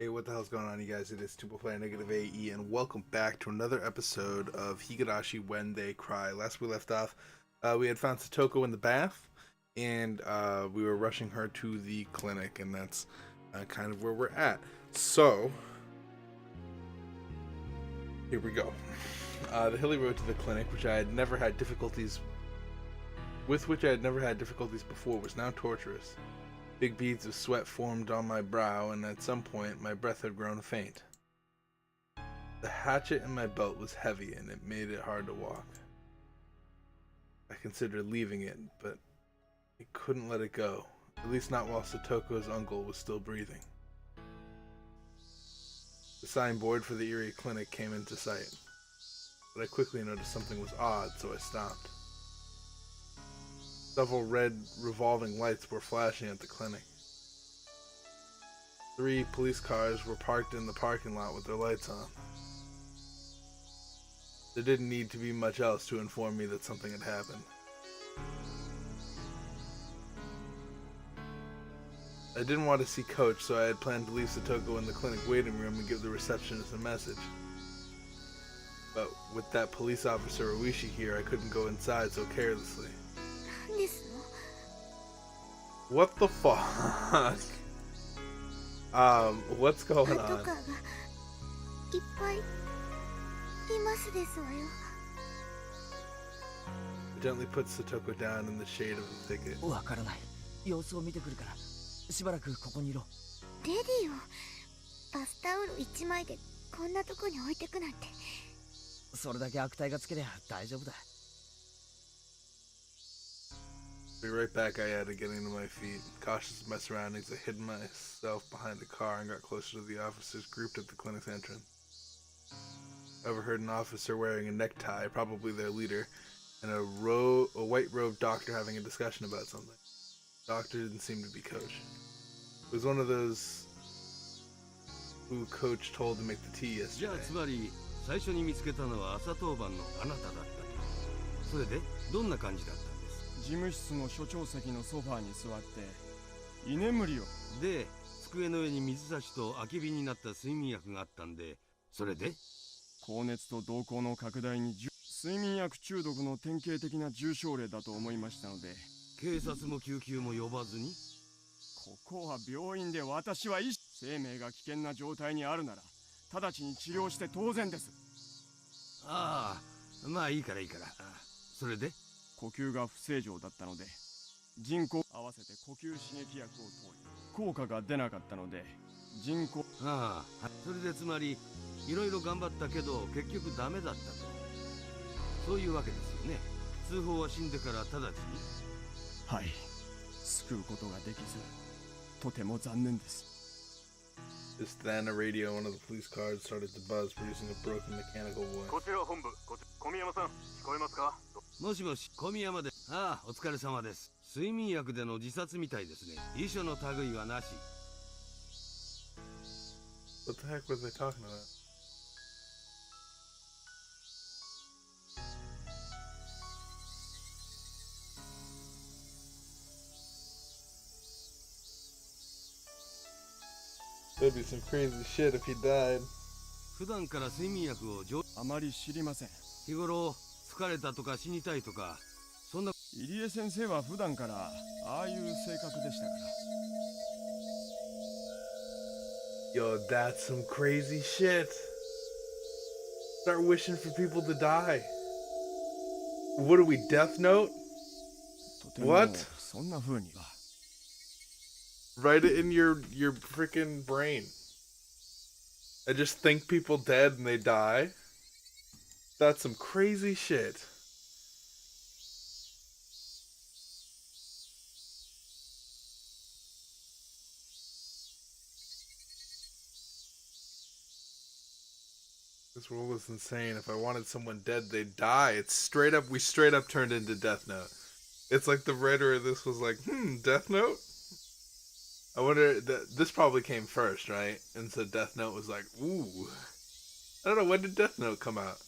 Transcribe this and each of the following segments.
Hey, what the hell's going on, you guys? It is Tuple Player Negative AE, and welcome back to another episode of Higurashi When They Cry. Last we left off, we had found Satoko in the bath, and we were rushing her to the clinic, and that's kind of where we're at. So, here we go. The hilly road to the clinic, which I had never had difficulties before, was now torturous. Big beads of sweat formed on my brow, and at some point my breath had grown faint. The hatchet in my belt was heavy, and it made it hard to walk. I considered leaving it, but I couldn't let it go, at least not while Satoko's uncle was still breathing. The signboard for the Erie Clinic came into sight, but I quickly noticed something was odd, so I stopped. Several red revolving lights were flashing at the clinic. 3 police cars were parked in the parking lot with their lights on. There didn't need to be much else to inform me that something had happened. I didn't want to see Coach, so I had planned to leave Satoko in the clinic waiting room and give the receptionist a message. But with that police officer Oishi here, I couldn't go inside so carelessly. What the fuck? What's going on? I gently put Satoko down in the shade of the thicket. わからない。様子を見てくるから。しばらくここにいろ。レディオ、バスタオル1枚でこんなとこに置いてくなんて。それだけ悪態がつけりゃ大丈夫だ。Be right back, I added, getting to my feet. Cautious of my surroundings, I hid myself behind a car and got closer to the officers grouped at the clinic's entrance. I overheard an officer wearing a necktie, probably their leader, and a white-robed doctor having a discussion about something. The doctor didn't seem to be Coach. It was one of those who Coach told to make the tea yesterday. じゃあつまり最初に見つけたのは朝当番のあなただったと。それでどんな感じだったんです？事務室の所長席のソファーに座って居眠りを。で、机の上に水差しと空き瓶になった睡眠薬があったんで、それで高熱と瞳孔の拡大に睡眠薬中毒の典型的な重症例だと思いましたので、警察も救急も呼ばずに。ここは病院で私は生命が危険な状態にあるなら直ちに治療して当然です。ああ、まあいいからいいから。それで呼吸が不正常だったので人工合わせて呼吸刺激薬を投与、効果が出なかったので人工。ああ、それでつまりいろいろ頑張ったけど結局ダメだったと。そういうわけですよね。通報は死んでから直ちに。はい、救うことができずとても残念です。 Just then, a radio in one of the police cars started to buzz, producing a broken mechanical voice. こちら本部、小宮山さん、聞こえますか？もしもし、小宮山です。ああ、お疲れ様です。睡眠薬での自殺みたいですね。遺書の類はなし。What the heck were they talking about? That'd be some crazy shit if he died. 普段から睡眠薬をあまり知りません。日頃疲れたとか死にたいとかそんな。入江先生は普段からああいう性格でしたから。 Yo, that's some crazy shit. Start wishing for people to die. What are we, Death Note? とても What? そんな風には。Write it in your freaking brain. I just think people dead and they die. That's some crazy shit. This world is insane. If I wanted someone dead, they'd die. It's straight up, we straight up turned into Death Note. It's like the writer of this was like, Death Note? I wonder, this probably came first, right? And so Death Note was like, ooh. I don't know, when did Death Note come out?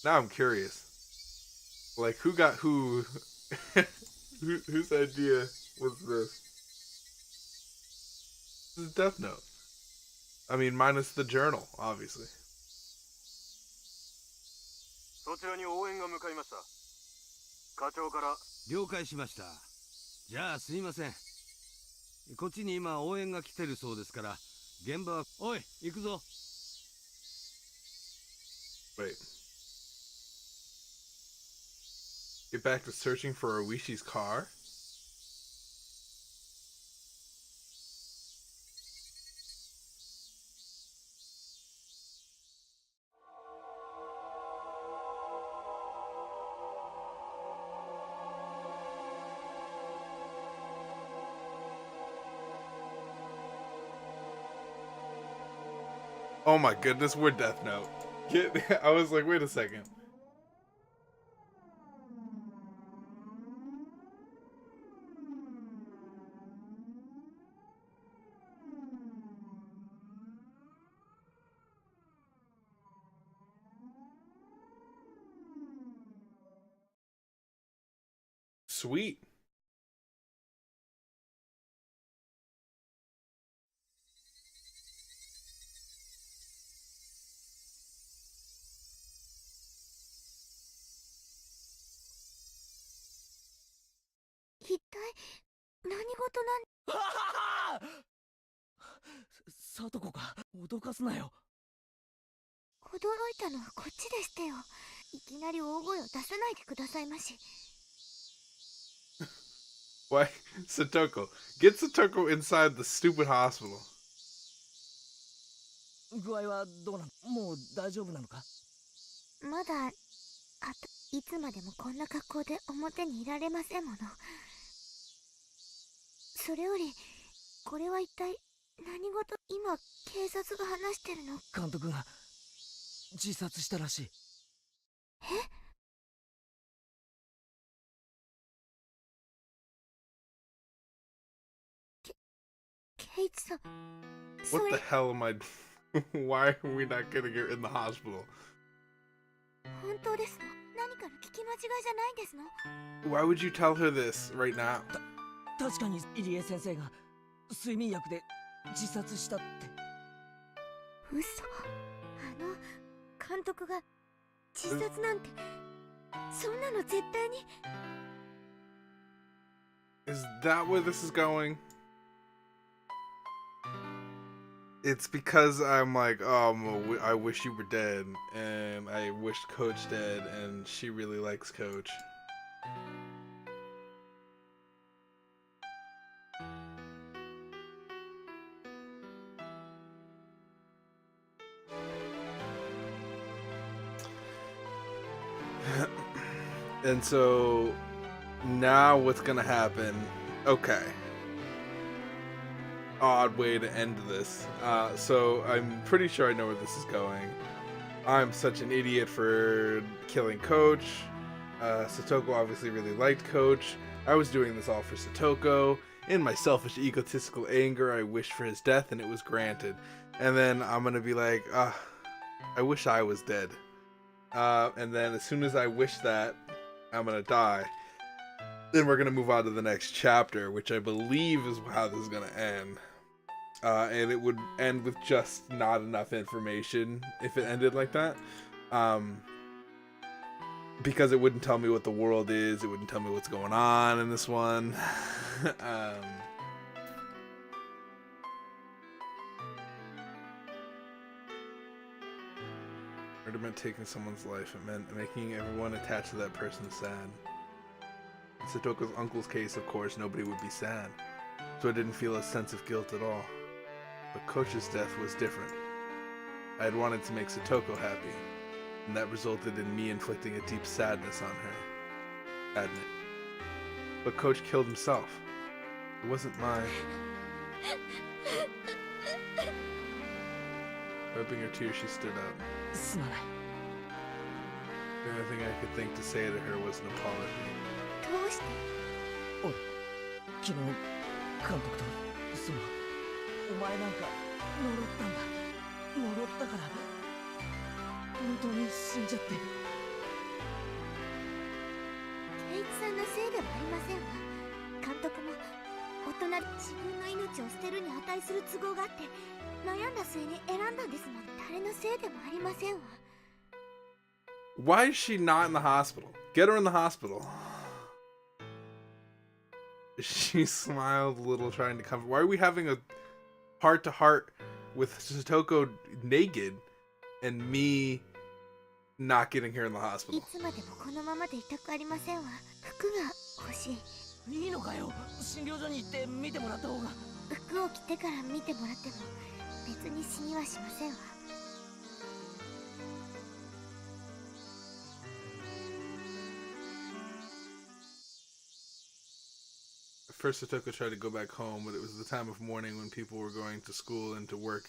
Now I'm curious. Like, who got who? Whose idea was this? This is Death Note. I mean, minus the journal, obviously. そちらに応援が向かいました。課長から。了解しました。じゃあすいません。こっちに今応援が来てるそうですから、現場は。おい、行くぞ。Wait. Get back to searching for Oishi's car? Oh my goodness, we're Death Note. I was like, wait a second. Sweet. What? 一体何事なん。さとこか、脅かすなよ。驚いたのはこっちでしてよ。いきなり大声を出さないでくださいまし。Why? Satoko. Get Satoko inside the stupid hospital. 具合はどうなの？もう大丈夫なのか？まだ、いつまでもこんな格好で表にいられませんもの。それより、これは一体何事？今、警察が話してるの？監督が自殺したらしい。え？ケイチさん、そ What れ。 the hell am I... Why are we not getting her in the hospital? 本当ですの？何かの聞き間違いじゃないんですの？ Why would you tell her this right now? 確かに入江先生が睡眠薬で自殺したって。嘘。監督が自殺なんて、そんなの絶対に。 Is that where this is going? It's because I'm like, I wish you were dead, and I wished Coach dead, and she really likes Coach. And so now what's gonna happen? Okay. Odd way to end this. So I'm pretty sure I know where this is going. I'm such an idiot for killing Coach. Satoko obviously really liked Coach. I was doing this all for Satoko. In my selfish, egotistical anger, I wished for his death and it was granted. And then I'm gonna be like, I wish I was dead. And then as soon as I wish that, I'm gonna die. Then we're gonna move on to the next chapter, which I believe is how this is gonna end. And it would end with just not enough information if it ended like that. Because it wouldn't tell me what the world is, it wouldn't tell me what's going on in this one. Murder meant taking someone's life. It meant making everyone attached to that person sad. In Satoko's uncle's case, of course, nobody would be sad, so I didn't feel a sense of guilt at all. But Coach's death was different. I had wanted to make Satoko happy, and that resulted in me inflicting a deep sadness on her. Admit. But Coach killed himself. It wasn't my... Wiping her tears, she stood up. すまない。 The only thing I could think to say to her was an apology. どうして？俺、昨日監督とお前なんか呪ったんだ。呪ったから本当に死んじゃって。ケイチさんのせいではありませんわ。監督も大人、自分の命を捨てるに値する都合があって悩んだ末に選んだんですもん。誰のせいでもありませんわ。 Why is she not in the hospital? Get her in the hospital. She smiled a little, trying to comfort. Why are we having a heart-to-heart with Satoko naked and me not getting her in the い hospital? つまでもこのままでいたくありませんわ。服が欲しい。いいのかよ、診療所に行って見てもらった方が。服を着てから見てもらっても別に死にはしませんわ。 At first, Satoko tried to go back home, but it was the time of morning when people were going to school and to work.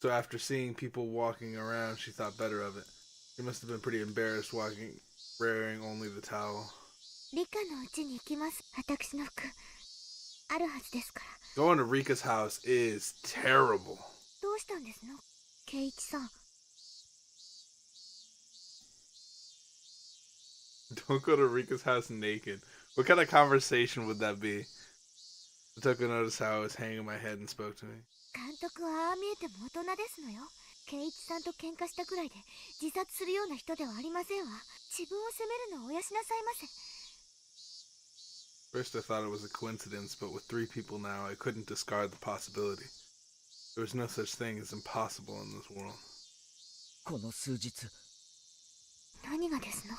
So after seeing people walking around, she thought better of it. She must have been pretty embarrassed wearing only the towel. 理科のうちに行きます。私の服あるはずですから。 Going to Rika's house is terrible. どうしたんですの、ケイイチさん。 Don't go to Rika's house naked. What kind of conversation would that be? Satoko noticed how I was hanging my head and spoke to me. 監督はああ見えても大人ですのよ。ケイイチさんと喧嘩したくらいで自殺するような人ではありませんわ。自分を責めるのをおやしなさいませ。 First I thought it was a coincidence, but with 3 people now, I couldn't discard the possibility. There was no such thing as impossible in this world. この数日、何がですの。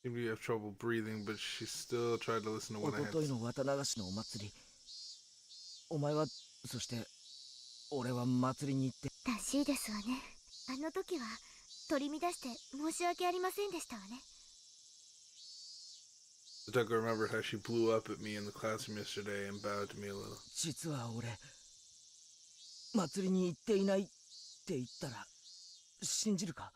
Seemed to have trouble breathing, but she still tried to listen to お what I と had とい to の綿流しのお祭り、お前は、そして俺は祭りに行って。らしいですわね。あの時は取り乱して申し訳ありませんでしたわね。 Satoko remembered how she blew up at me in the classroom yesterday and bowed to me a little. 実は俺、祭りに行っていないって言ったら信じるか。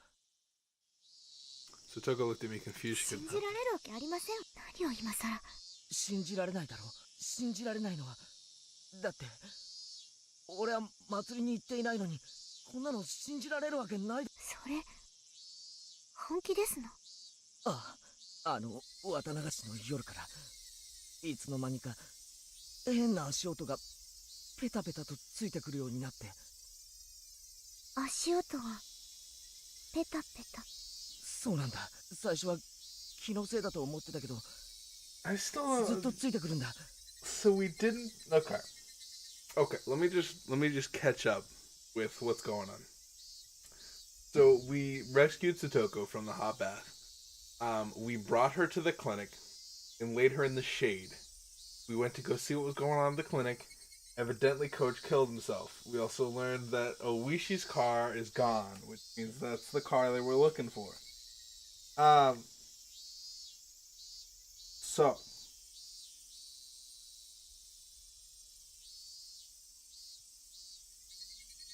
Satoko looked at me confused. She 信 couldn't じられるわけありません。何を今さら。信じられないだろ。信じられないのは、だって俺は祭りに行っていないのにこんなの信じられるわけない。それ本気ですの。ああ、綿流しの夜からいつの間にか変な足音がペタペタとついてくるようになって。足音がペタペタ。そうなんだ。最初は気のせいだと思ってたけど I still ずっとついてくるんだ。 So we didn't. Okay. Let me just catch up with what's going on. So we rescued Satoko from the hot bath. We brought her to the clinic and laid her in the shade. We went to go see what was going on in the clinic. Evidently, Coach killed himself. We also learned that Owishi's car is gone, which means that's the car they were looking for.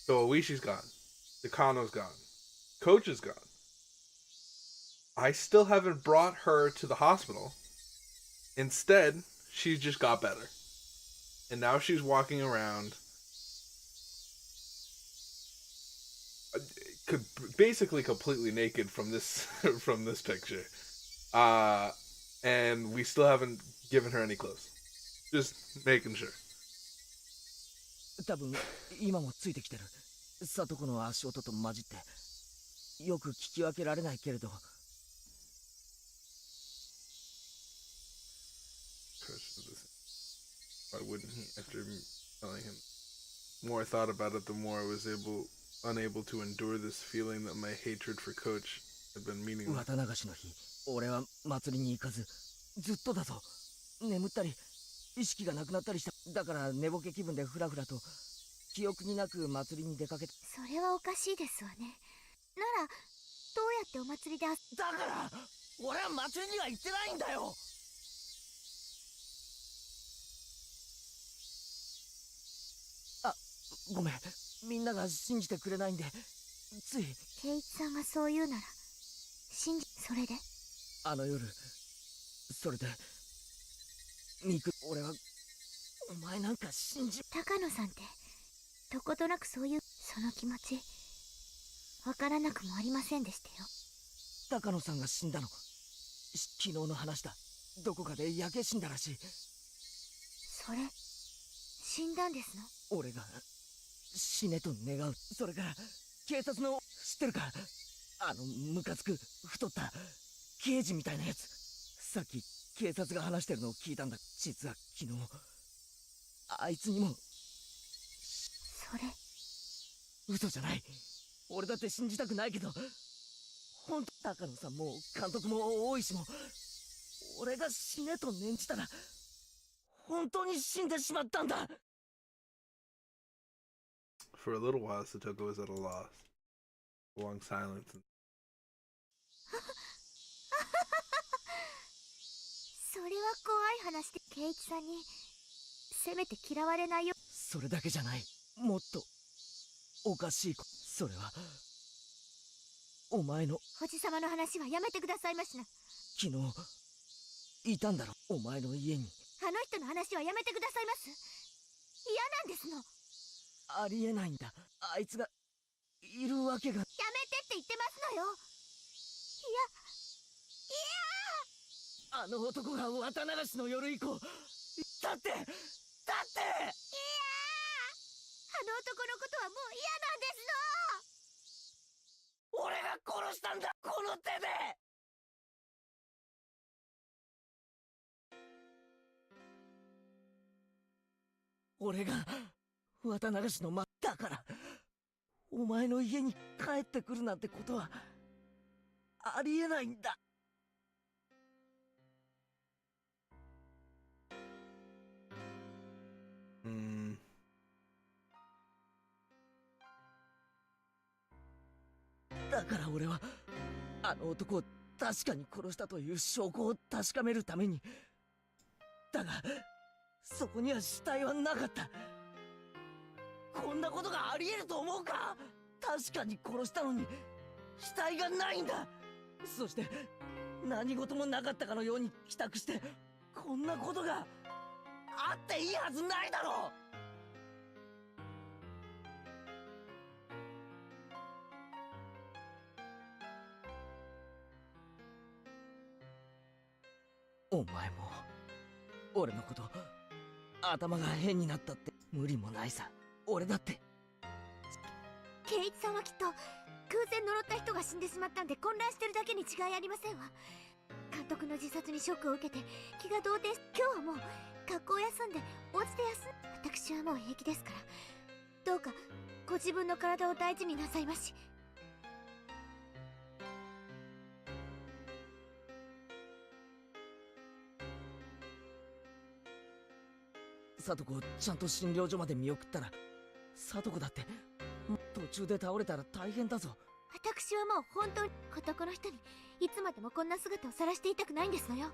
So Owishi's gone. Takano's gone. Coach is gone. I still haven't brought her to the hospital. Instead, she just got better. And now she's walking around basically completely naked from this from this picture. And we still haven't given her any clothes. Just making sure. 多分今もついてきてる。里子の足音と混じってよく聞き分けられないけれど。 Why wouldn't he? After telling him, the more I thought about it, the more I was unable to endure this feeling that my hatred for Coach had been meaningless. 綿流しの日、俺は祭りに行かず、ずっとだぞ。眠ったり、意識がなくなったりした。だから寝ぼけ気分でフラフラと、記憶になく祭りに出かけた。それはおかしいですわね。ならどうやってお祭りでだから俺は祭りには行ってないんだよ。あ、ごめん。みんなが信じてくれないんで、つい。ケイイチさんがそう言うなら信じ。それであの夜、それで俺はお前なんか信じ。高野さんってどことなくそういうその気持ちわからなくもありませんでしたよ。高野さんが死んだの昨日の話だ。どこかで焼け死んだらしい。それ死んだんですの？俺が死ねと願う。それから警察の、知ってるか、ムカつく太った刑事みたいなやつ。さっき警察が話してるのを聞いたんだ。実は昨日あいつにも。それ嘘じゃない。俺だって信じたくないけど、本当高野さんも監督も大石も、俺が死ねと念じたら本当に死んでしまったんだ。 For a little while, Satoko was at a loss. A long silence. それは怖い話で、圭一さんにせめて嫌われないよ。それだけじゃない。もっとおかしい。それはお前の。おじさまの話はやめてくださいましな。昨日いたんだろ、お前の家に。あの人の話はやめてくださいます。嫌なんですの。ありえないんだ。あいつがいるわけが。やめてって言ってますのよ。あの男が綿流しの夜以降。だってあの男のことはもう嫌なんですの。俺が殺したんだ、この手で。俺が綿流しのだから、お前の家に帰ってくるなんてことはありえないんだ。だから俺はあの男を確かに殺したという証拠を確かめるために。だがそこには死体はなかった。こんなことがあり得ると思うか。確かに殺したのに死体がないんだ。そして何事もなかったかのように帰宅して、こんなことがあっていいはずないだろう。お前も俺のこと頭が変になったって無理もないさ。俺だって。圭一さんはきっと偶然呪った人が死んでしまったんで混乱してるだけに違いありませんわ。監督の自殺にショックを受けて気が動転し、今日はもう学校を休んでお家で私はもう平気ですから、どうかご自分の体を大事になさいまし。聡子をちゃんと診療所まで見送ったら、聡子だって途中で倒れたら大変だぞ。私はもう本当に男の人にいつまでもこんな姿を晒していたくないんですのよ。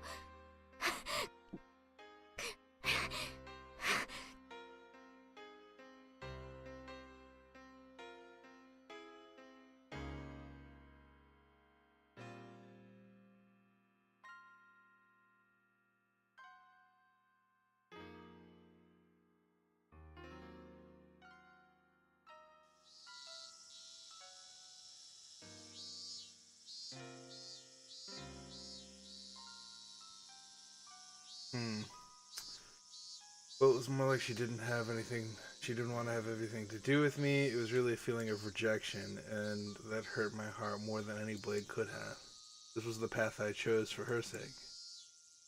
Well, it was more like she didn't have anything, she didn't want to have anything to do with me. It was really a feeling of rejection, and that hurt my heart more than any blade could have. This was the path I chose for her sake.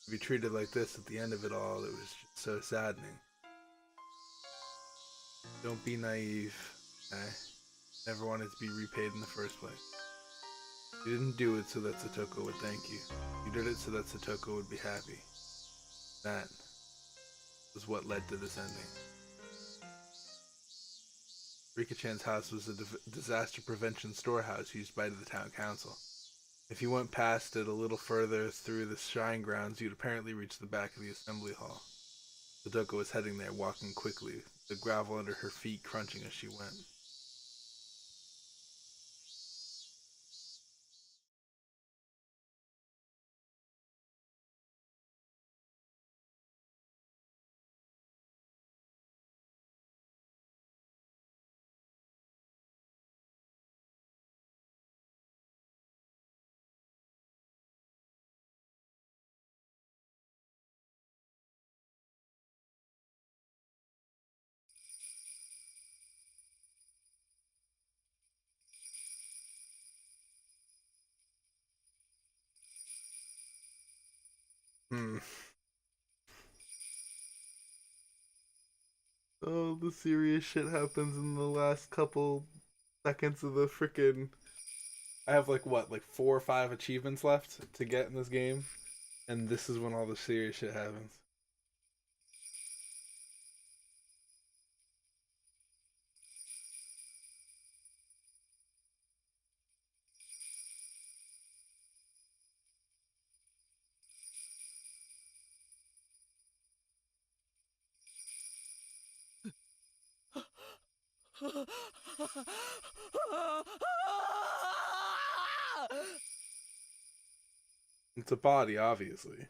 To be treated like this at the end of it all, it was just so saddening. Don't be naive. I never wanted to be repaid in the first place. You didn't do it so that Satoko would thank you. You did it so that Satoko would be happy. That was what led to this ending. Rika-chan's house was a disaster prevention storehouse used by the town council. If you went past it a little further through the shrine grounds, you'd apparently reach the back of the assembly hall. Sadoko was heading there, walking quickly, the gravel under her feet crunching as she went. Oh, the serious shit happens in the last couple seconds of the frickin'. I have like 4 or 5 achievements left to get in this game, and this is when all the serious shit happens. It's a body, obviously.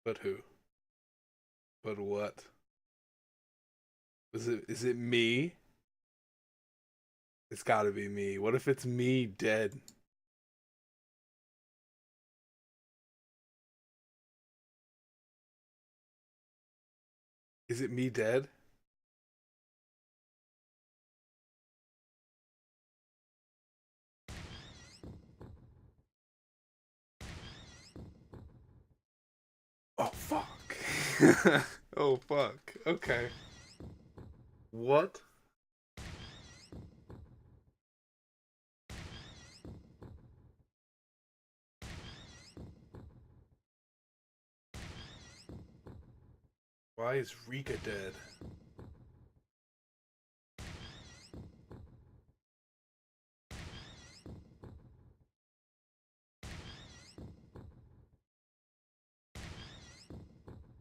But who? But what? Is it me? It's gotta be me. What if it's me dead? Is it me dead? Oh fuck. Oh fuck. Okay. What? Why is Rika dead?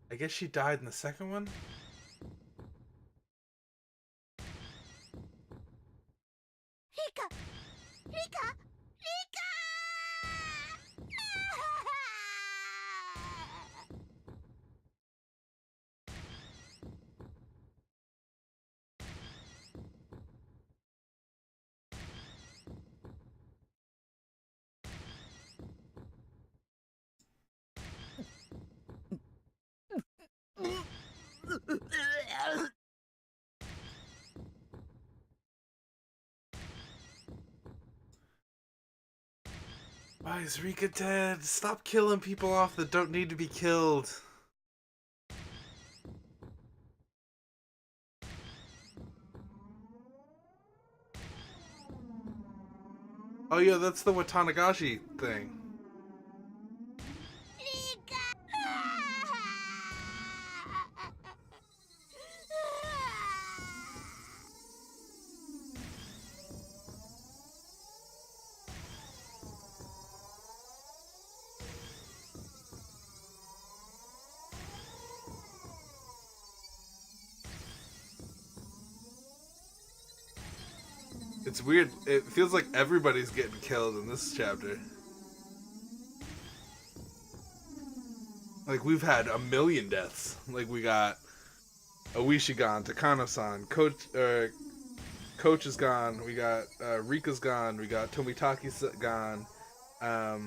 I guess she died in the second one? Rika! Rika! Rika! Why is Rika dead? Stop killing people off that don't need to be killed. Oh yeah, that's the Watanagashi thing. It's weird. It feels like everybody's getting killed in this chapter. Like, we've had a million deaths. Like, we got Oishi gone, Takano-san, Coach is gone, we got Rika's gone, we got Tomitaki's gone. I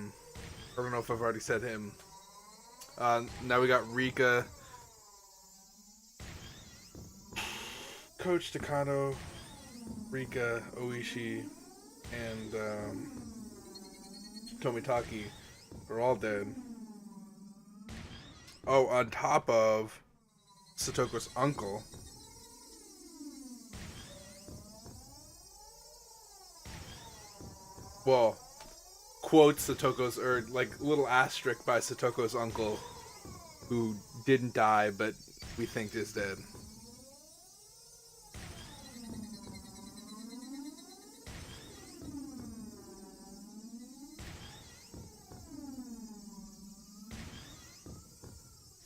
don't know if I've already said him. Now we got Rika, Coach, Takano, Rika, Oishi, and Tomitaki are all dead. Oh, on top of Satoko's uncle. Well, quotes Satoko's, or like little asterisk by Satoko's uncle, who didn't die but we think is dead.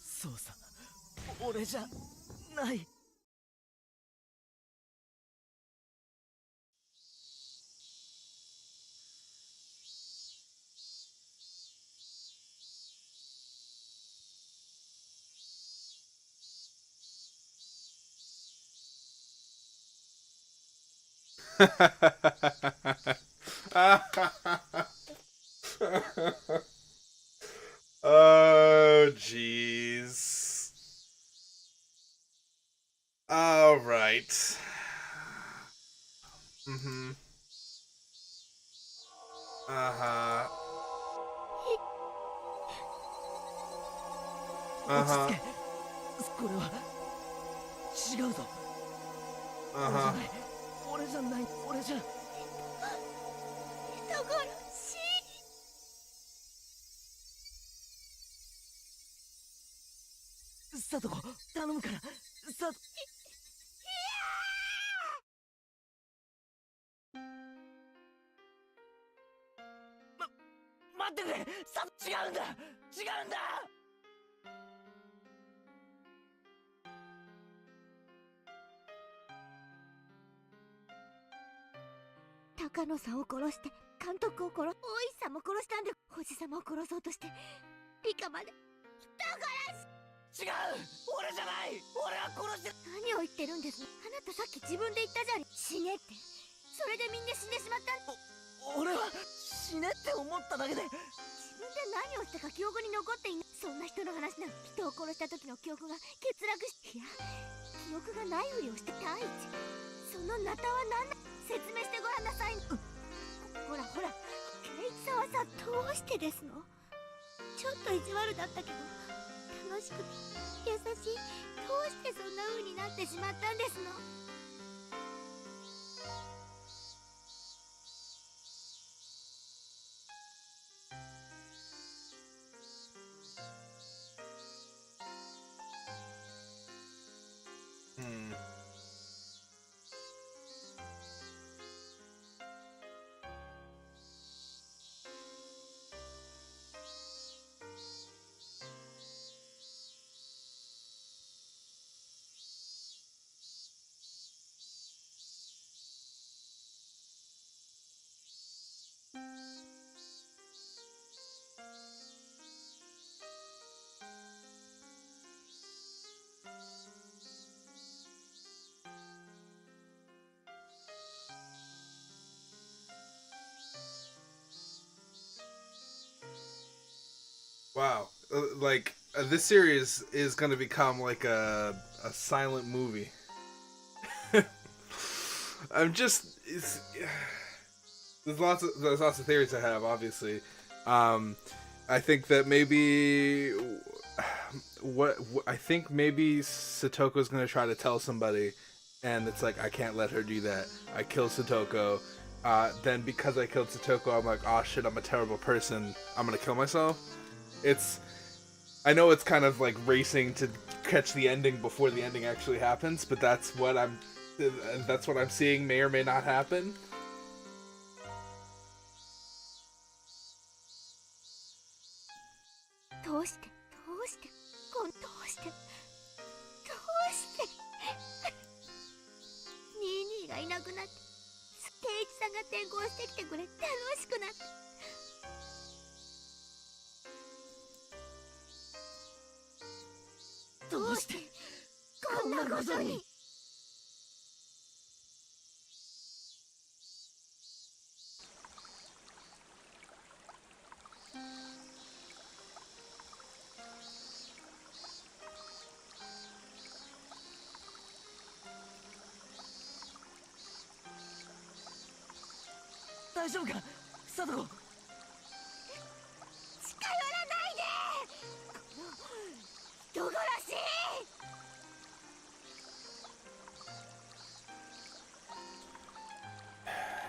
Soさ、俺じゃない。Oh, jeez. All right. Mm-hmm. Uh-huh. 落ち着け。これは違うぞ。俺じゃない。俺じゃない。俺じゃ。人殺し。さとこ、頼むから。待ってくれ。違うんだ。違うんだ。高野さんを殺して監督を殺す、大石さんも殺したんで、おじさまを殺そうとして理科まで。違う。俺じゃない。俺は殺して。何を言ってるんです。あなたさっき自分で言ったじゃん、死ねって。それでみんな死んでしまったん。俺は死ねって思っただけで。自分で何をしたか記憶に残っていない。そんな人の話なの。人を殺した時の記憶が欠落し、いや記憶がないふりをして第一、そのナタは何だ。説明してごらんなさい。ほらほら、圭一さんはさ、どうしてですの。ちょっと意地悪だったけど楽しくて優しい。どうしてそんな風になってしまったんですの。Hmm. Wow. Like, this series is going to become like a silent movie. I'm just... there's lots of theories I have, obviously. I think that maybe... I think maybe Satoko's going to try to tell somebody, and it's like, I can't let her do that. I killed Satoko. Then because I killed Satoko, I'm like, oh shit, I'm a terrible person. I'm going to kill myself. I know it's kind of like racing to catch the ending before the ending actually happens, but that's what I'm seeing may or may not happen.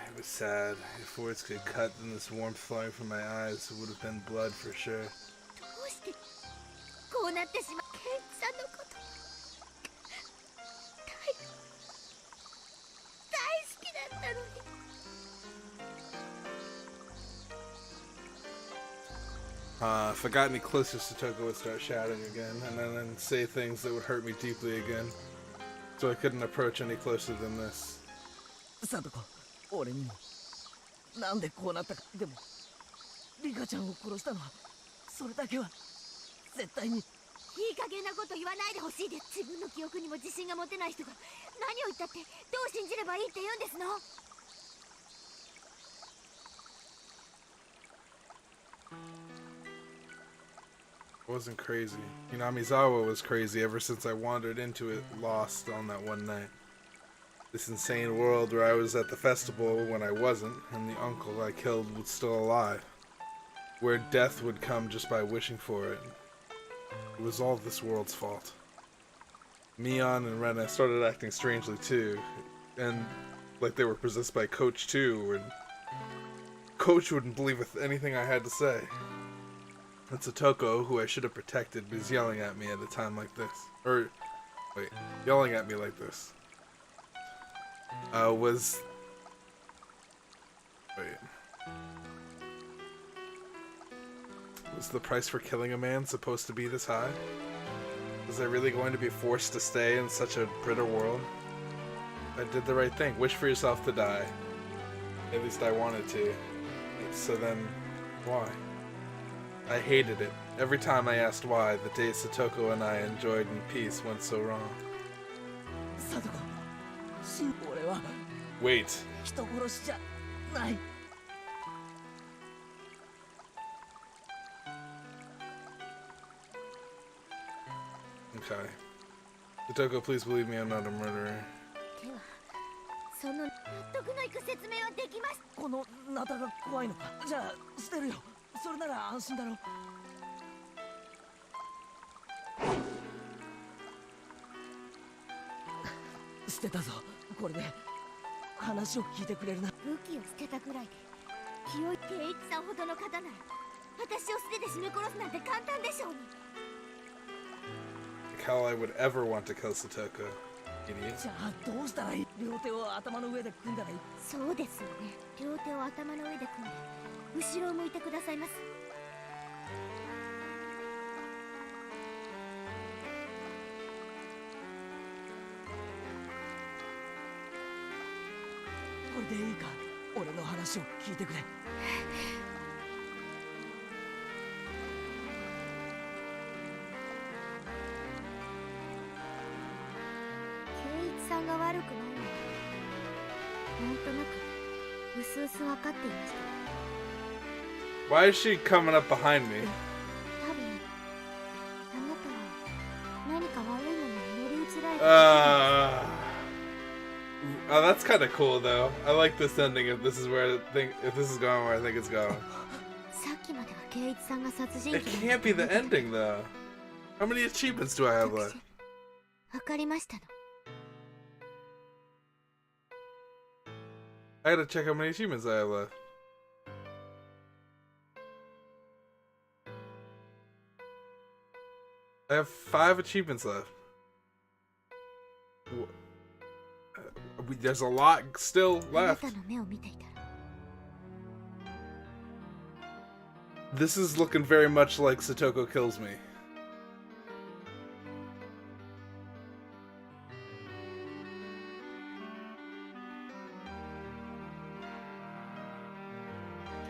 It was sad. If words could cut, then this warmth flowing from my eyes would have been blood for sure. If I got any closer, Satoko would start shouting again, and then say things that would hurt me deeply again. So I couldn't approach any closer than this. サトコ、俺にもなんでこうなったか。でもリカちゃんを殺したのはそれだけは絶対に。いい加減なこと言わないでほしいです。自分の記憶にも自信が持てない人が何を言ったってどう信じればいいって言うんですの。I wasn't crazy. Hinamizawa was crazy ever since I wandered into it lost on that one night. This insane world where I was at the festival when I wasn't, and the uncle I killed was still alive. Where death would come just by wishing for it. It was all this world's fault. Mion and Rena started acting strangely too, and like they were possessed by Coach too, and Coach wouldn't believe anything I had to say. And Satoko, who I should have protected, was yelling at me at a time like this. Yelling at me like this. Was the price for killing a man supposed to be this high? Was I really going to be forced to stay in such a bitter world? I did the right thing. Wish for yourself to die. At least I wanted to. So then, why? I hated it. Every time I asked why, the days Satoko and I enjoyed in peace went so wrong. サトコ、俺は Wait. 人殺しじゃない。 Okay. Satoko, please believe me, I'm not a murderer. ではその納得のいく説明はできます。このナタが怖いのか。じゃあ捨てるよ。それなら安心だろ。捨てたぞ。これで話を聞いてくれるな。武器を捨てたぐらいで清い圭一さんほどの方なら私を素手で絞め殺すなんて簡単でしょうに。 Like how I would ever want to kill Satoko. Idiot. じゃあどうしたらいい？両手を頭の上で組んだらいい。そうですよね。両手を頭の上で組んで後ろを向いてくださいます。これでいいか？俺の話を聞いてくれ。圭一さんが悪くないのはなんとなく薄々分かっていました。 Why is she coming up behind me? 多分あなたは何か悪いものに乗り移られて Oh, that's kind of cool though. I like this ending. If this is going where I think it's going. さっきまでは圭一さんが殺人 It can't be the ending though. How many achievements do I have left? わかりましたの。 I gotta check how many achievements I have left. I have 5 achievements left. There's a lot still あな left. たの目を見ていたら This is looking very much like Satoko kills me.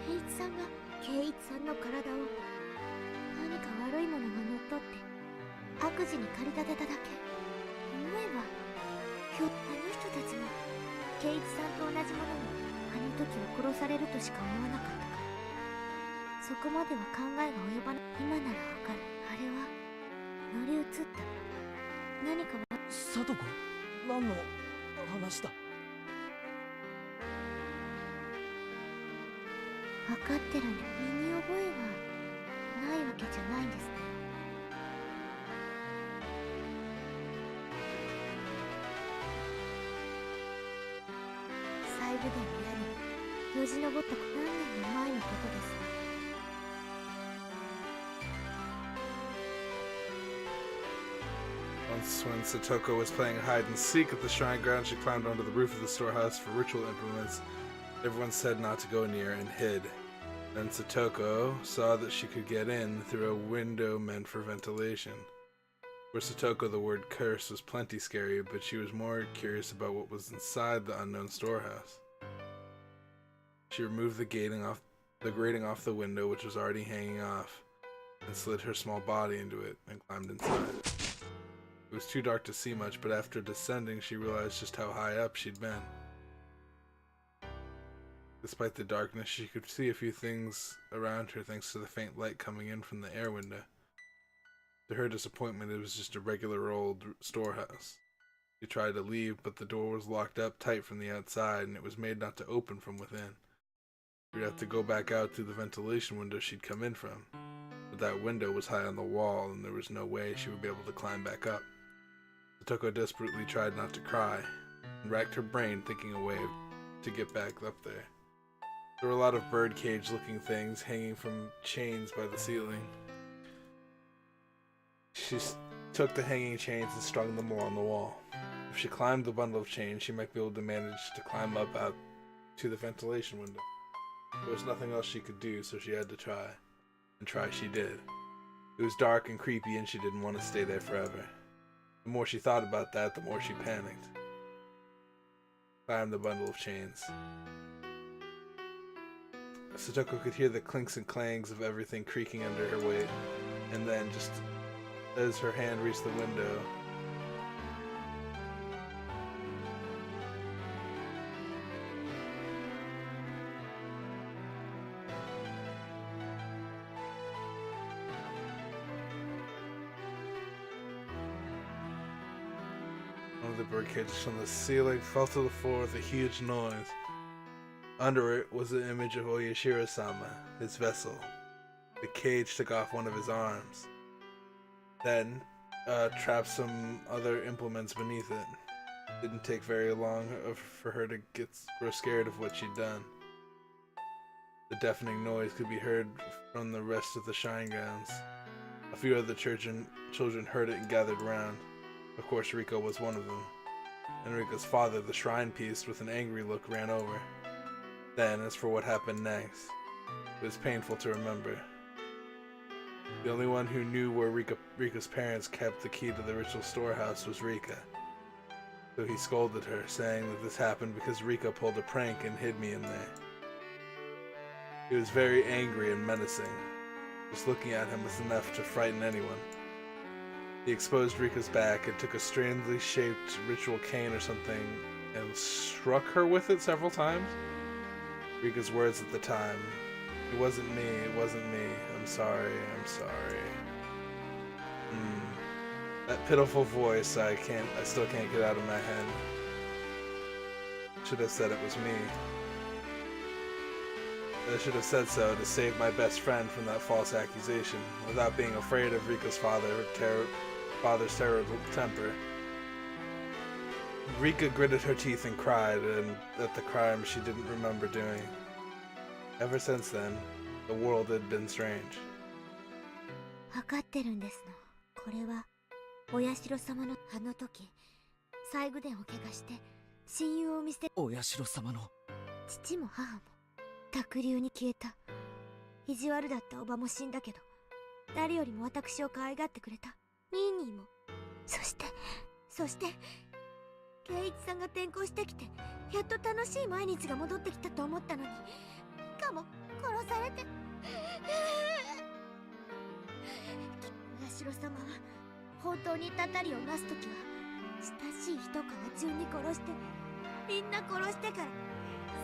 圭一さんが圭一さんの体を何か悪いものが乗っ取って悪事に駆り立てただけ。思えばあの人たちも圭一さんと同じものにあの時は殺されるとしか思わなかったから、そこまでは考えが及ばない。今ならわかる。あれは乗り移った何かサトコ、何の話だ？分かってるんで身に覚えはないわけじゃないんですね。西部殿の屋根によじ登った何年も前のことですわ。 Once when Satoko was playing hide and seek at the shrine ground, she climbed onto the roof of the storehouse for ritual implements. Everyone said not to go near and hid. Then Satoko saw that she could get in through a window meant for ventilation. For Satoko, the word curse was plenty scary, but she was more curious about what was inside the unknown storehouse. She removed the grating off the window, which was already hanging off, and slid her small body into it and climbed inside. It was too dark to see much, but after descending, she realized just how high up she'd been. Despite the darkness, she could see a few things around her thanks to the faint light coming in from the air window. To her disappointment, it was just a regular old storehouse. She tried to leave, but the door was locked up tight from the outside, and it was made not to open from within. She'd have to go back out through the ventilation window she'd come in from. but that window was high on the wall and there was no way she would be able to climb back up. Satoko desperately tried not to cry and racked her brain thinking a way to get back up there. There were a lot of birdcage looking things hanging from chains by the ceiling. She took the hanging chains and strung them along the wall. If she climbed the bundle of chains, she might be able to manage to climb up out to the ventilation window. There was nothing else she could do, so she had to try. And try she did. It was dark and creepy and she didn't want to stay there forever. The more she thought about that, the more she panicked. Climbed the bundle of chains. Satoko could hear the clinks and clangs of everything creaking under her weight, and then, just as her hand reached the window, one of the birdcages from the ceiling fell to the floor with a huge noise. Under it was the image of Oyashiro-sama, his vessel. The cage took off one of his arms, then trapped some other implements beneath it. Didn't take very long for her to grow scared of what she'd done. The deafening noise could be heard from the rest of the Shenanigans. A few other children heard it and gathered around. Of course, Rika was one of them. And Rika's father, the shrine priest, with an angry look, ran over. Then, as for what happened next, it was painful to remember. The only one who knew where Rika's parents kept the key to the ritual storehouse was Rika. So he scolded her, saying that this happened because Rika pulled a prank and hid me in there. He was very angry and menacing. Just looking at him was enough to frighten anyone. He exposed Rika's back and took a strangely shaped ritual cane or something and struck her with it several times. Rika's words at the time, "It wasn't me, it wasn't me, I'm sorry, I'm sorry." That pitiful voice I still can't get out of my head. Should have said it was me. I should have said so to save my best friend from that false accusation, without being afraid of Rika's father's terrible temper. Rika gritted her teeth and cried at the crime she didn't remember doing. Ever since then, the world had been strange. 分かってるんですの。これはお社様のあの時、細工殿を怪我して親友を見捨て、お社様の父も母も濁流に消えた。意地悪だったおばも死んだけど、誰よりも私を可愛がってくれたニーニーも。そして圭一さんが転校してきて、やっと楽しい毎日が戻ってきたと思ったのに、かも殺されて。お社様は本当にたたりをなすときは、親しい人から順に殺して、みんな殺してから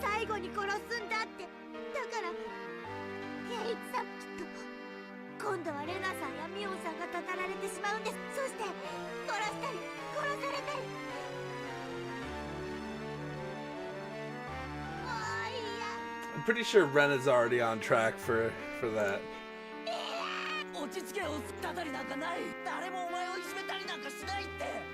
最後に殺すんだって。だから圭一さん、きっと今度はレナさんやミオンさんがたたられてしまうんです。そして殺したり殺されたり。I'm pretty sure Ren is already on track for that. 落ち着けよ、たたりなんかない。誰もお前をいじめたりなんかしないって。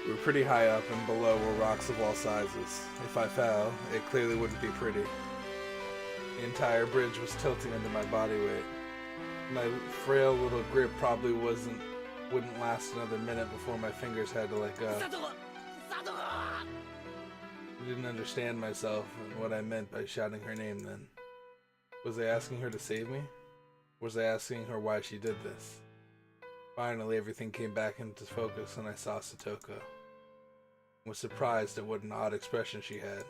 We were pretty high up, and below were rocks of all sizes. If I fell, it clearly wouldn't be pretty. The entire bridge was tilting under my body weight. My frail little grip probably wouldn't last another minute before my fingers had to let go. I didn't understand myself and what I meant by shouting her name then. Was I asking her to save me? Was I asking her why she did this? Finally, everything came back into focus and I saw Satoko. I was surprised at what an odd expression she had.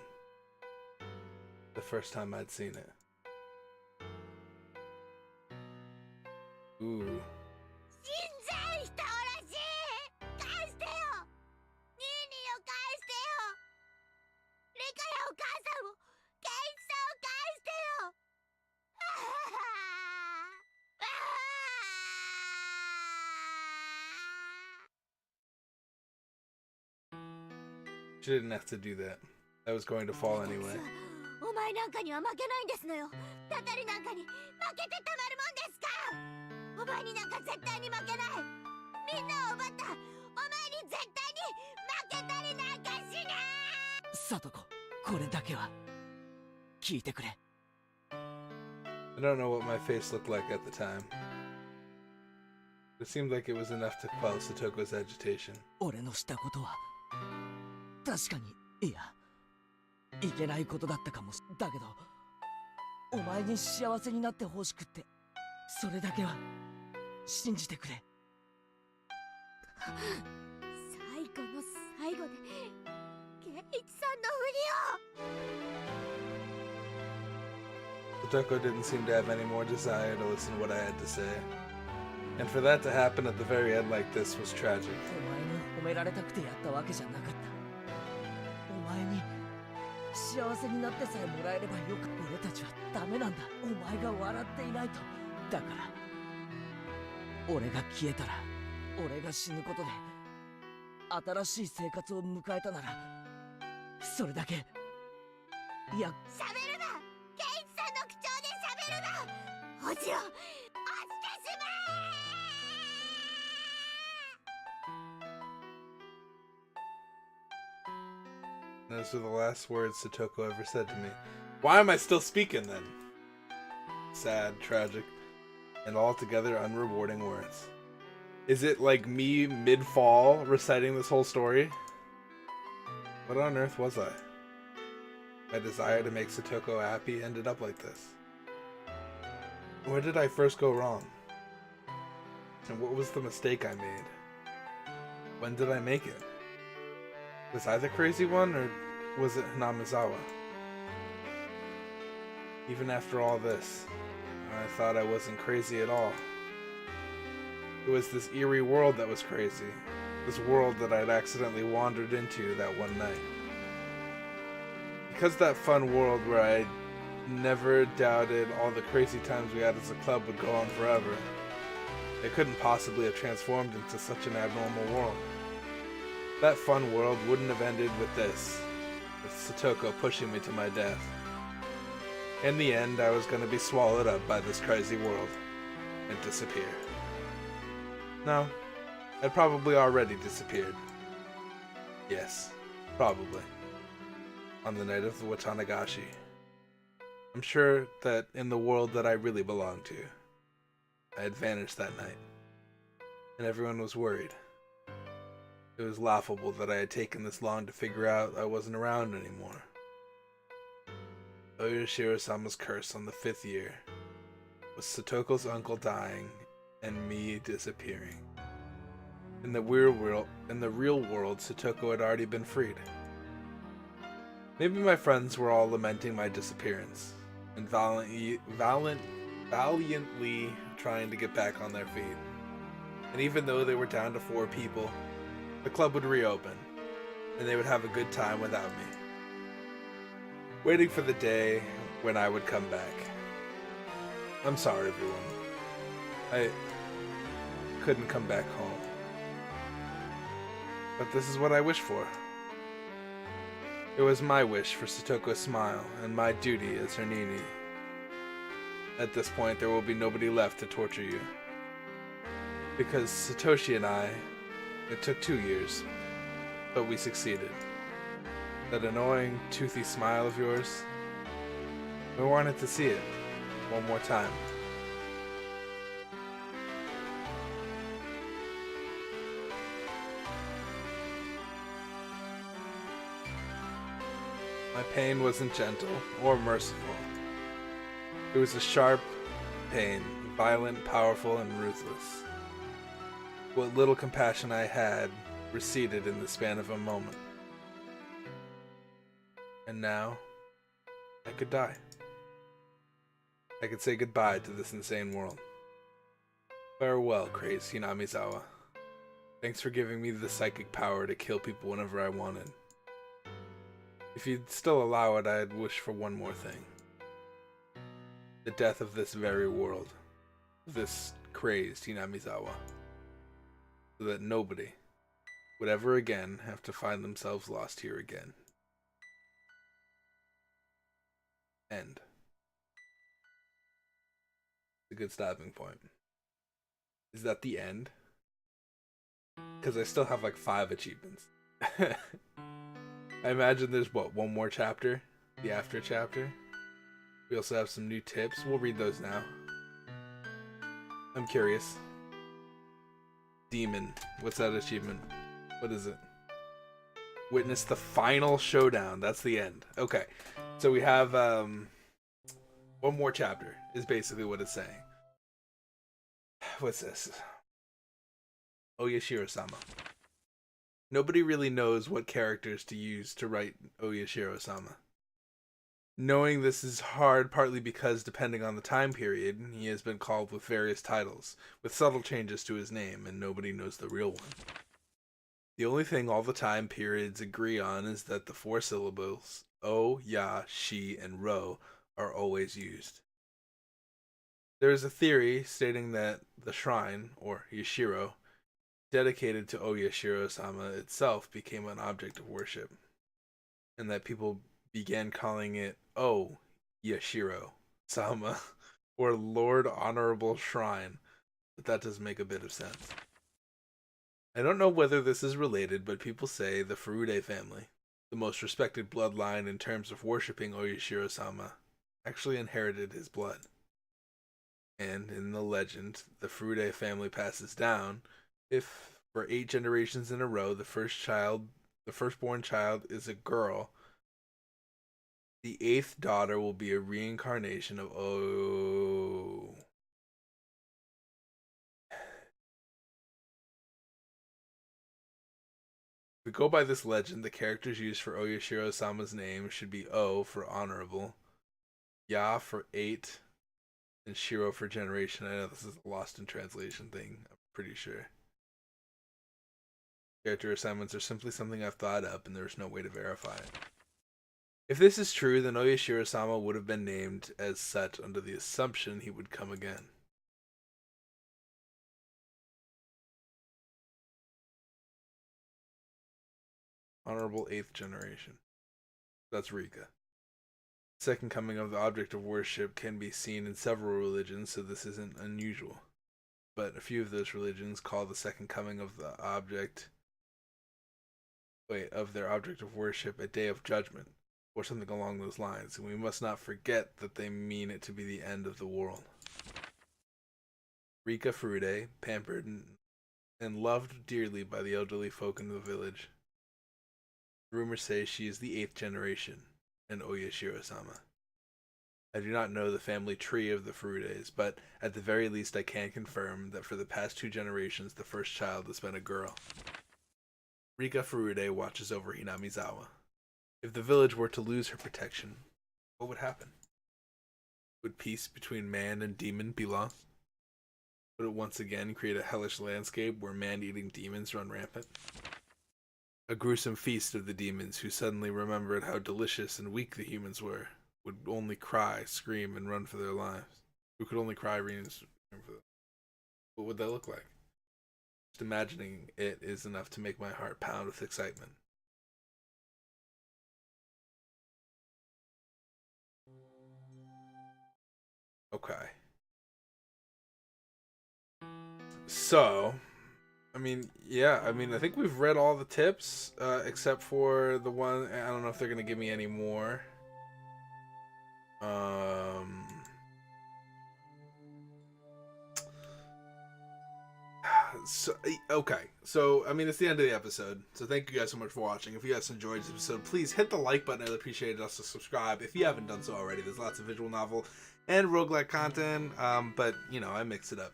The first time I'd seen it. Ooh. 死んじゃう人おらしい。返してよ。ニーニーを返してよ。リカやお母さんを、ケイチさんを返してよ。She didn't have to do that. I was going to fall anyway. お前なんかには負けないんですのよ。タタリなんかに負けてたまるもんですか。お前になんか絶対に負けない。みんなを奪ったお前に絶対に負けたりなんかしない。サトコ、これだけは聞いてくれ。I don't know what my face looked like at the time. It seemed like it was enough to quell Satoko's agitation. 俺のしたことは確かに、いや、いけないことだったかもだけど、お前に幸せになってほしくって、それだけは信じてくれ。最後の最後でケイチさんのふりを。 Satoko didn't seem to have any more desire to listen to what I had to say. And for that to happen at the very end like this was tragic. お前に褒められたくてやったわけじゃなかった。お前に幸せになってさえもらえればよく。俺たちはダメなんだ。お前が笑っていないと。だから俺が消えたら、俺が死ぬことで新しい生活を迎えたなら、それだけ。いや、喋るな。ケイチさんの口調で喋るな。落ちろ。落ちてしまえ。 Those were the last words Satoko ever said to me. Why am I still speaking then? Sad, tragic, and altogether unrewarding words. Is it like me mid-fall reciting this whole story? What on earth was I? My desire to make Satoko happy ended up like this. Where did I first go wrong? And what was the mistake I made? When did I make it? Was I the crazy one, or was it Hinamizawa? Even after all this, I thought I wasn't crazy at all. It was this eerie world that was crazy. This world that I'd accidentally wandered into that one night. Because that fun world where I never doubted all the crazy times we had as a club would go on forever, it couldn't possibly have transformed into such an abnormal world. That fun world wouldn't have ended with this, with Satoko pushing me to my death. In the end, I was going to be swallowed up by this crazy world and disappear. No, I'd probably already disappeared. Yes, probably. On the night of the Watanagashi. I'm sure that in the world that I really belonged to, I had vanished that night, and everyone was worried. It was laughable that I had taken this long to figure out I wasn't around anymore. Oyashiro-sama's curse on the 5th year was Satoko's uncle dying and me disappearing. In the real world, Satoko had already been freed. Maybe my friends were all lamenting my disappearance and valiantly trying to get back on their feet. And even though they were down to 4 people, the club would reopen, and they would have a good time without me, waiting for the day when I would come back. I'm sorry, everyone. I couldn't come back home. But this is what I wish for. It was my wish for Satoko's smile, and my duty as her nini. At this point, there will be nobody left to torture you. Because Satoshi and I, it took 2 years, but we succeeded. That annoying, toothy smile of yours, we wanted to see it one more time. My pain wasn't gentle or merciful. It was a sharp pain, violent, powerful, and ruthless. What little compassion I had receded in the span of a moment. And now, I could die. I could say goodbye to this insane world. Farewell, crazed Hinamizawa. Thanks for giving me the psychic power to kill people whenever I wanted. If you'd still allow it, I'd wish for one more thing. The death of this very world. This crazed Hinamizawa. So that nobody would ever again have to find themselves lost here again. End. A good stopping point. Is that the end? Because I still have like 5 achievements. I imagine there's what, one more chapter? The after chapter? We also have some new tips. We'll read those now. I'm curious. Demon. What's that achievement? What is it? Witness the final showdown. That's the end. Okay. So we have one more chapter is basically what it's saying. What's this? Oyashiro-sama. Nobody really knows what characters to use to write Oyashiro-sama. Knowing this is hard partly because, depending on the time period, he has been called with various titles, with subtle changes to his name, and nobody knows the real one. The only thing all the time periods agree on is that the 4 syllables O, Ya, Shi, and Ro are always used. There is a theory stating that the shrine, or Yashiro, dedicated to Oyashiro-sama itself became an object of worship, and that people began calling it O Yashiro-sama, or Lord Honorable Shrine, but that does make a bit of sense. I don't know whether this is related, but people say the Furude family, the most respected bloodline in terms of worshipping Oyashiro-sama, actually inherited his blood. And in the legend, the Furude family passes down if for 8 generations in a row the firstborn child is a girl. The 8th daughter will be a reincarnation of If we go by this legend, the characters used for Oyashiro-sama's name should be O for honorable, Ya for 8, and Shiro for generation. I know this is a lost in translation thing, I'm pretty sure. Character assignments are simply something I've thought up, and there's no way to verify it. If this is true, then Oyashiro-sama would have been named as such under the assumption he would come again. Honorable 8th generation. That's Rika. Second coming of the object of worship can be seen in several religions, so this isn't unusual. But a few of those religions call the second coming of the of their object of worship a day of judgment, or something along those lines, and we must not forget that they mean it to be the end of the world. Rika Furude, pampered and loved dearly by the elderly folk in the village. Rumors say she is the 8th generation, and Oyashiro-sama. I do not know the family tree of the Furudes, but at the very least I can confirm that for the past 2 generations the first child has been a girl. Rika Furude watches over Hinamizawa. If the village were to lose her protection, what would happen? Would peace between man and demon be lost? Would it once again create a hellish landscape where man-eating demons run rampant? A gruesome feast of the demons who suddenly remembered how delicious and weak the humans were, would only cry, scream, and run for their lives. Who could only cry, scream for them? What would that look like? Just imagining it is enough to make my heart pound with excitement. Okay. So, I think we've read all the tips, except for the one, I don't know if they're going to give me any more. It's the end of the episode, so thank you guys so much for watching. If you guys enjoyed this episode, please hit the like button. I'd appreciate it. Also subscribe if you haven't done so already. There's lots of visual novel and roguelike content, but I mix it up.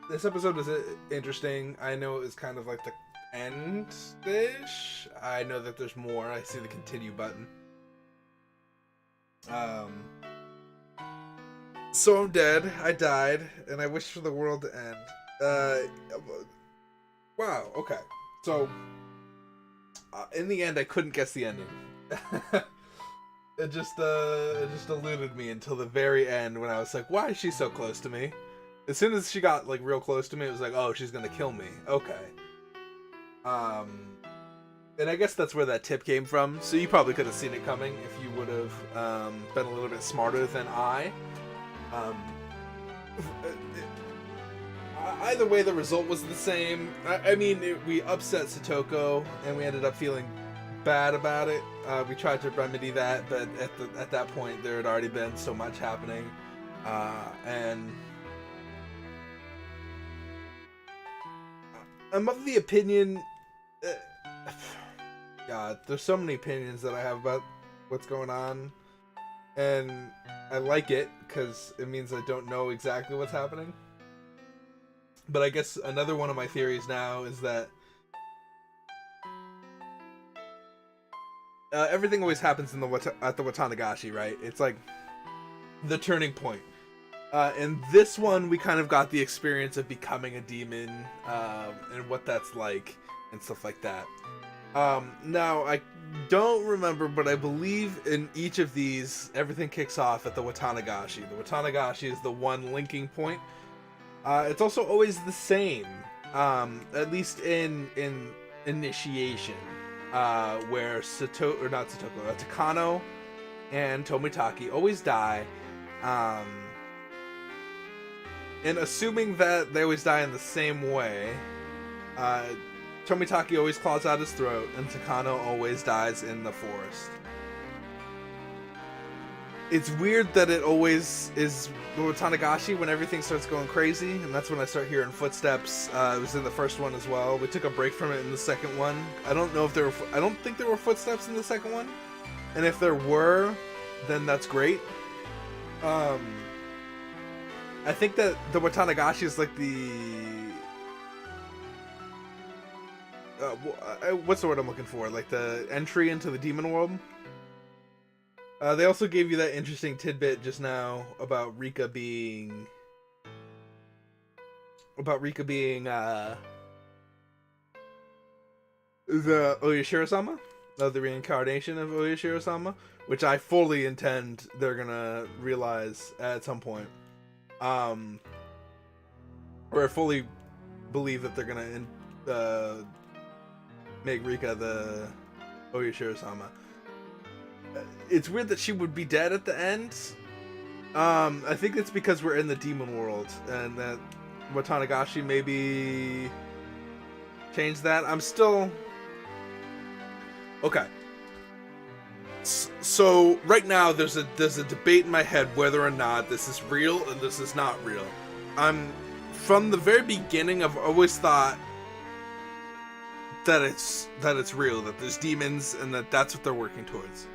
This episode was interesting. I know it was kind of like the end-ish. I know that there's more. I see the continue button. So I'm dead. I died, and I wish for the world to end. Wow. Okay. So in the end, I couldn't guess the ending. It just eluded me until the very end when I was like, "Why is she so close to me?" As soon as she got like real close to me, it was like, oh, she's gonna kill me. Okay. And I guess that's where that tip came from. So you probably could have seen it coming if you would have been a little bit smarter than I. Either way, the result was the same. I mean, we upset Satoko, and we ended up feeling bad about it. We tried to remedy that, but at that point, there had already been so much happening, and I'm of the opinion. God, there's so many opinions that I have about what's going on, and I like it because it means I don't know exactly what's happening. But I guess another one of my theories now is that everything always happens in at the Watanagashi, right? It's like the turning point. In this one, we kind of got the experience of becoming a demon and what that's like and stuff like that. Now, I don't remember, but I believe in each of these, everything kicks off at the Watanagashi. The Watanagashi is the one linking point. It's also always the same, at least in initiation, where Takano and Tomitaki always die, and assuming that they always die in the same way, Tomitaki always claws out his throat, and Takano always dies in the forest. It's weird that it always is the Watanagashi when everything starts going crazy, and that's when I start hearing footsteps. It was in the first one as well. We took a break from it in the second one. I don't think there were footsteps in the second one, and if there were, then that's great. I think that the Watanagashi is like the what's the word I'm looking for? Like the entry into the demon world. They also gave you that interesting tidbit just now about Rika being the Oyashiro-sama, the reincarnation of Oyashiro-sama, which I fully intend they're gonna realize at some point, or I fully believe that they're gonna make Rika the Oyashiro-sama. It's weird that she would be dead at the end. I think it's because we're in the demon world, and that Watanagashi maybe changed that. I'm still okay. So right now there's a debate in my head whether or not this is real and this is not real. From the very beginning I've always thought that it's real, that there's demons, and that's what they're working towards.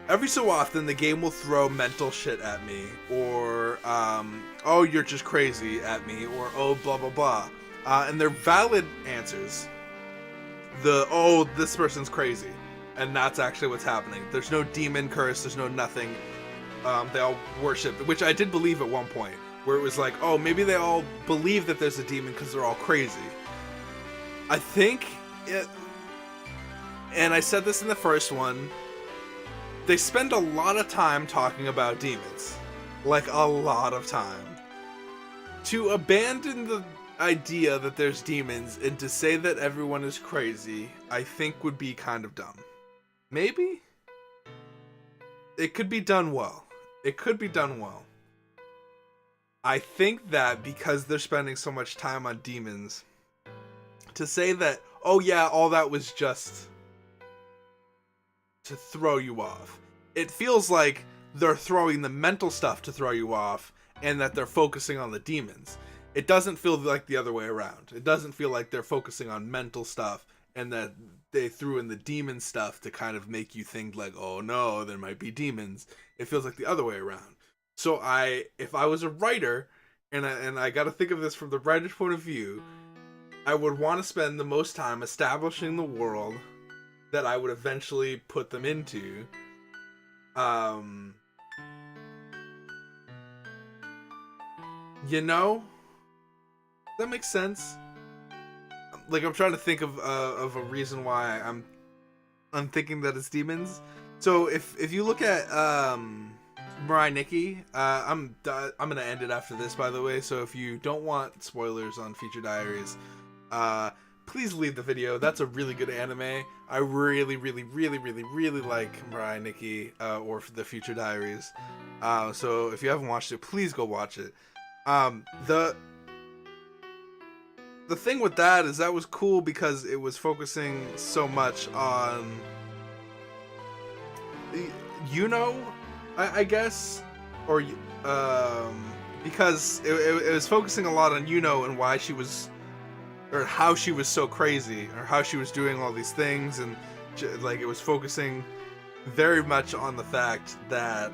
Every so often, the game will throw mental shit at me, or, oh, you're just crazy at me, or, oh, blah, blah, blah. And they're valid answers. Oh, this person's crazy. And that's actually what's happening. There's no demon curse, there's no nothing. They all worship, which I did believe at one point, where it was like, oh, maybe they all believe that there's a demon because they're all crazy. I think and I said this in the first one, they spend a lot of time talking about demons. Like, a lot of time. To abandon the idea that there's demons and to say that everyone is crazy, I think would be kind of dumb. Maybe? It could be done well. It could be done well. I think that because they're spending so much time on demons, to say that, oh yeah, all that was just to throw you off. It feels like they're throwing the mental stuff to throw you off, and that they're focusing on the demons. It doesn't feel like the other way around. It doesn't feel like they're focusing on mental stuff, and that they threw in the demon stuff to kind of make you think like, oh no, there might be demons. It feels like the other way around. So if I was a writer, and I got to think of this from the writer's point of view, I would want to spend the most time establishing the world that I would eventually put them into. You know? That makes sense. Like, I'm trying to think of a reason why I'm thinking that it's demons. So if you look at Mirai Nikki. I'm gonna end it after this, by the way. So if you don't want spoilers on Future Diaries, please leave the video. That's a really good anime. I really, really, really, really, really like Mirai Nikki, or the Future Diaries. So if you haven't watched it, please go watch it. The thing with that is that was cool because it was focusing so much on, I guess, or because it was focusing a lot on and why she was, or how she was so crazy, or how she was doing all these things, and like it was focusing very much on the fact that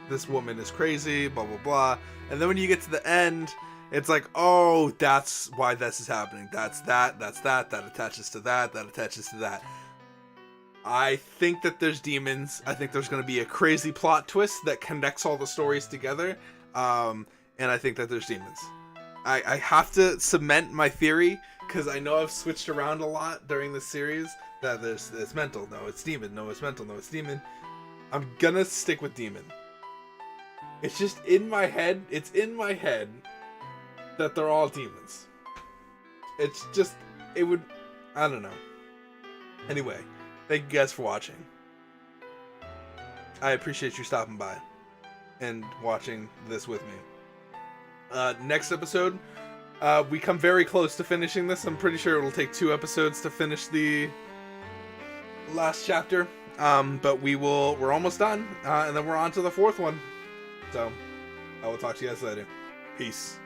this woman is crazy, blah blah blah. And then when you get to the end, it's like, oh, that's why this is happening. That attaches to that attaches to that. I think that there's demons. I think there's going to be a crazy plot twist that connects all the stories together. And I think that there's demons. I have to cement my theory, because I know I've switched around a lot during this series, that it's mental, no, it's demon, no, it's mental, no, it's demon. I'm gonna stick with demon. It's just in my head, that they're all demons. It's just, I don't know. Anyway, thank you guys for watching. I appreciate you stopping by and watching this with me. Next episode, we come very close to finishing this. I'm pretty sure it'll take 2 episodes to finish the last chapter. But we're almost done, and then we're on to the 4th one. So, I will talk to you guys later. Peace.